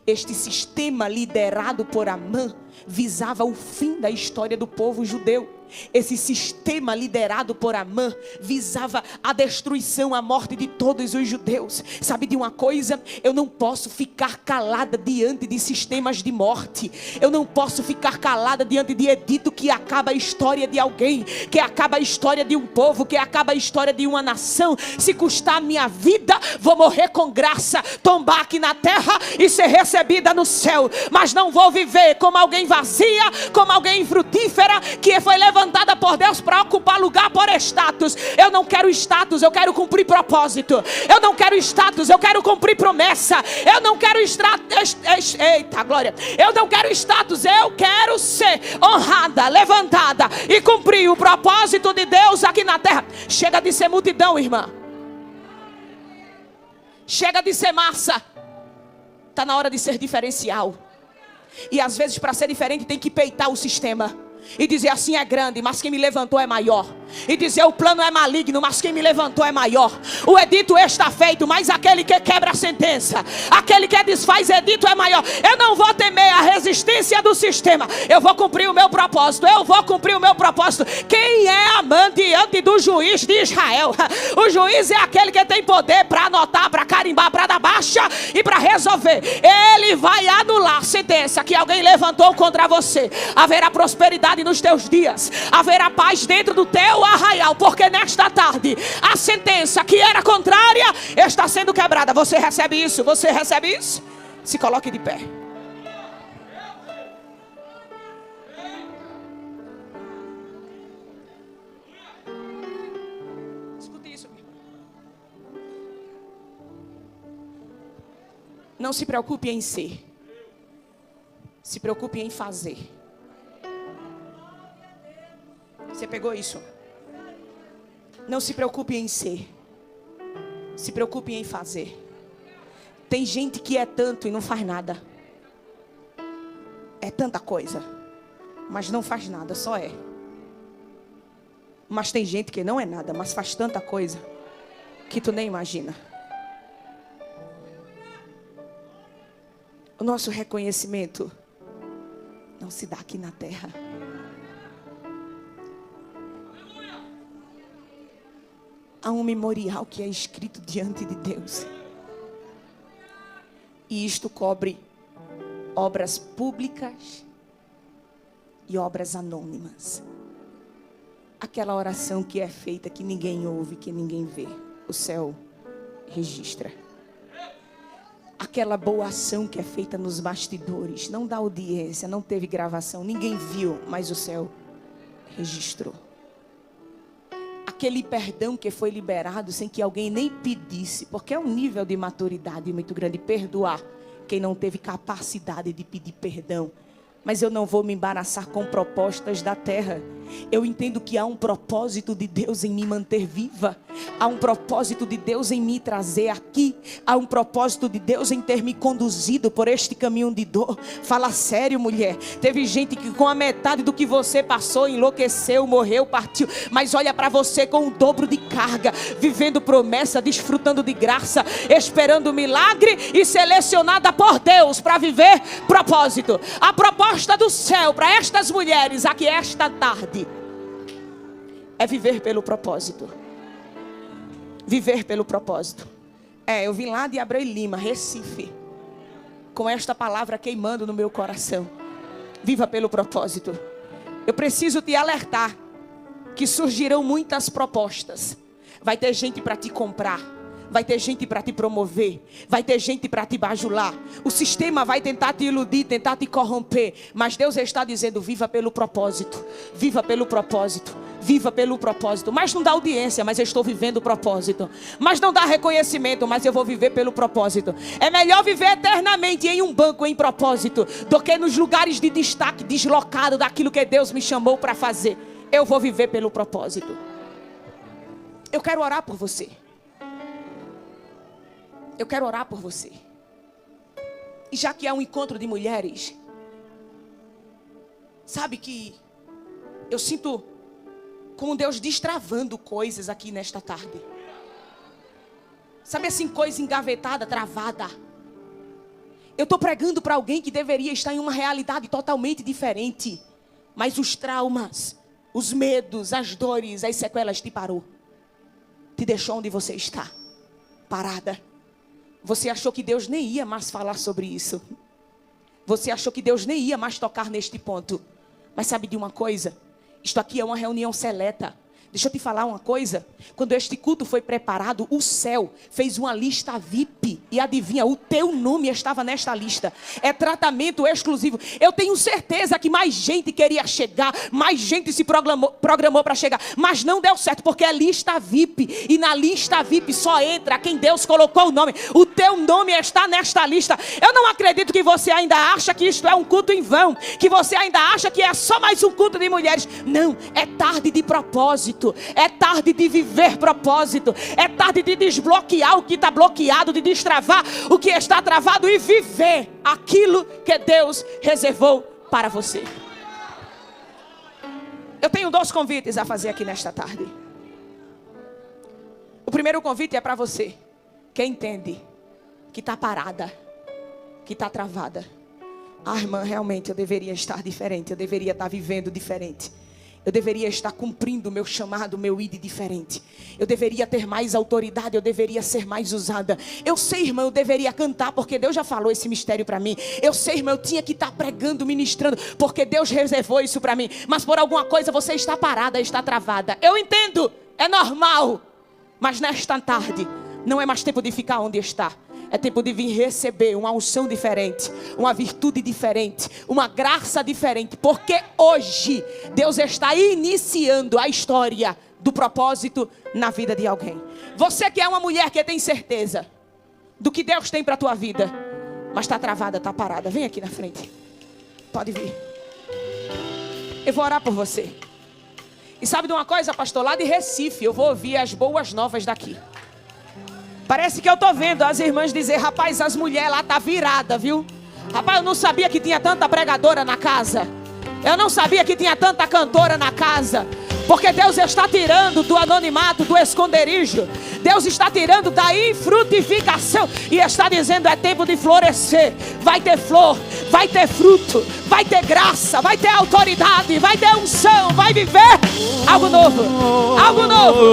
A: Este sistema liderado por Amã visava o fim da história do povo judeu. Esse sistema liderado por Amã visava a destruição, a morte de todos os judeus. Sabe de uma coisa? Eu não posso ficar calada diante de sistemas de morte. Eu não posso ficar calada diante de edito que acaba a história de alguém, que acaba a história de um povo, que acaba a história de uma nação. Se custar a minha vida, vou morrer com graça, tombar aqui na terra e ser recebida no céu. Mas não vou viver como alguém vazia, como alguém infrutífera, que foi levantada por Deus para ocupar lugar por status. Eu não quero status, eu quero cumprir propósito. Eu não quero status, eu quero cumprir promessa. Eu não quero eita glória. Eu não quero status, eu quero ser honrada, levantada e cumprir o propósito de Deus aqui na terra. Chega de ser multidão, irmã. Chega de ser massa. Está na hora de ser diferencial. E às vezes para ser diferente tem que peitar o sistema e dizer assim: é grande, mas quem me levantou é maior. E dizer: o plano é maligno, mas quem me levantou é maior. O edito está feito, mas aquele que quebra a sentença, aquele que desfaz edito é maior. Eu não vou temer a resistência do sistema. Eu vou cumprir o meu propósito. Eu vou cumprir o meu propósito. Quem é Amã diante do juiz de Israel? O juiz é aquele que tem poder para anotar, para carimbar, para dar baixa e para resolver. Ele vai anular a sentença que alguém levantou contra você. Haverá prosperidade nos teus dias. Haverá paz dentro do teu arraial, porque nesta tarde a sentença que era contrária está sendo quebrada. Você recebe isso? Você recebe isso? Se coloque de pé. Escute isso, meu irmão. Não se preocupe em ser, se preocupe em fazer. Você pegou isso? Não se preocupe em ser, se preocupe em fazer. Tem gente que é tanto e não faz nada. É tanta coisa, mas não faz nada, só é. Mas tem gente que não é nada, mas faz tanta coisa que tu nem imagina. O nosso reconhecimento não se dá aqui na terra. Há um memorial que é escrito diante de Deus. E isto cobre obras públicas e obras anônimas. Aquela oração que é feita, que ninguém ouve, que ninguém vê, o céu registra. Aquela boa ação que é feita nos bastidores, não dá audiência, não teve gravação, ninguém viu, mas o céu registrou. Aquele perdão que foi liberado sem que alguém nem pedisse, porque é um nível de maturidade muito grande, perdoar quem não teve capacidade de pedir perdão. Mas eu não vou me embaraçar com propostas da terra. Eu entendo que há um propósito de Deus em me manter viva. Há um propósito de Deus em me trazer aqui. Há um propósito de Deus em ter me conduzido por este caminho de dor. Fala sério, mulher. Teve gente que com a metade do que você passou, enlouqueceu, morreu, partiu. Mas olha para você com o dobro de carga, vivendo promessa, desfrutando de graça, esperando milagre e selecionada por Deus para viver propósito. A proposta do céu para estas mulheres aqui esta tarde é viver pelo propósito. Viver pelo propósito. Eu vim lá de Abreu e Lima, Recife, com esta palavra queimando no meu coração. Viva pelo propósito. Eu preciso te alertar que surgirão muitas propostas. Vai ter gente para te comprar, vai ter gente para te promover, vai ter gente para te bajular. O sistema vai tentar te iludir, tentar te corromper. Mas Deus está dizendo: viva pelo propósito. Viva pelo propósito. Viva pelo propósito. Mas não dá audiência, mas eu estou vivendo o propósito. Mas não dá reconhecimento, mas eu vou viver pelo propósito. É melhor viver eternamente em um banco em propósito do que nos lugares de destaque, deslocado daquilo que Deus me chamou para fazer. Eu vou viver pelo propósito. Eu quero orar por você. Eu quero orar por você. E já que é um encontro de mulheres, sabe que eu sinto como Deus destravando coisas aqui nesta tarde. Sabe assim, coisa engavetada, travada. Eu estou pregando para alguém que deveria estar em uma realidade totalmente diferente. Mas os traumas os medos, as dores, as sequelas te parou. Te deixou onde você está, parada. Você achou que Deus nem ia mais falar sobre isso. Você achou que Deus nem ia mais tocar neste ponto. Mas sabe de uma coisa? Isto aqui é uma reunião seleta. Deixa eu te falar uma coisa. Quando este culto foi preparado, o céu fez uma lista VIP. E adivinha, o teu nome estava nesta lista. É tratamento exclusivo. Eu tenho certeza que mais gente queria chegar. Mais gente se programou para chegar. Mas não deu certo, porque é lista VIP. E na lista VIP só entra quem Deus colocou o nome. O teu nome está nesta lista. Eu não acredito que você ainda acha que isto é um culto em vão. Que você ainda acha que é só mais um culto de mulheres. Não, é tarde de propósito. É tarde de viver propósito. É tarde de desbloquear o que está bloqueado, de destravar o que está travado e viver aquilo que Deus reservou para você. Eu tenho 2 convites a fazer aqui nesta tarde. O primeiro convite é para você que entende que está parada, que está travada. Ah, irmã, realmente eu deveria estar diferente. Eu deveria estar vivendo diferente. Eu deveria estar cumprindo o meu chamado, o meu ID diferente. Eu deveria ter mais autoridade, eu deveria ser mais usada. Eu sei, irmão, eu deveria cantar, porque Deus já falou esse mistério para mim. Eu sei, irmão, eu tinha que estar pregando, ministrando, porque Deus reservou isso para mim. Mas por alguma coisa você está parada, está travada. Eu entendo, é normal. Mas nesta tarde, não é mais tempo de ficar onde está. É tempo de vir receber uma unção diferente, uma virtude diferente, uma graça diferente. Porque hoje Deus está iniciando a história do propósito na vida de alguém. Você que é uma mulher que tem certeza do que Deus tem para a tua vida, mas está travada, está parada, vem aqui na frente. Pode vir. Eu vou orar por você. E sabe de uma coisa, pastor? Lá de Recife eu vou ouvir as boas novas daqui. Parece que eu estou vendo as irmãs dizer: rapaz, as mulheres lá estão viradas, viu? Rapaz, eu não sabia que tinha tanta pregadora na casa. Eu não sabia que tinha tanta cantora na casa. Porque Deus está tirando do anonimato, do esconderijo. Deus está tirando da infrutificação. E está dizendo: é tempo de florescer. Vai ter flor, vai ter fruto, vai ter graça, vai ter autoridade, vai ter unção, vai viver algo novo. Algo novo.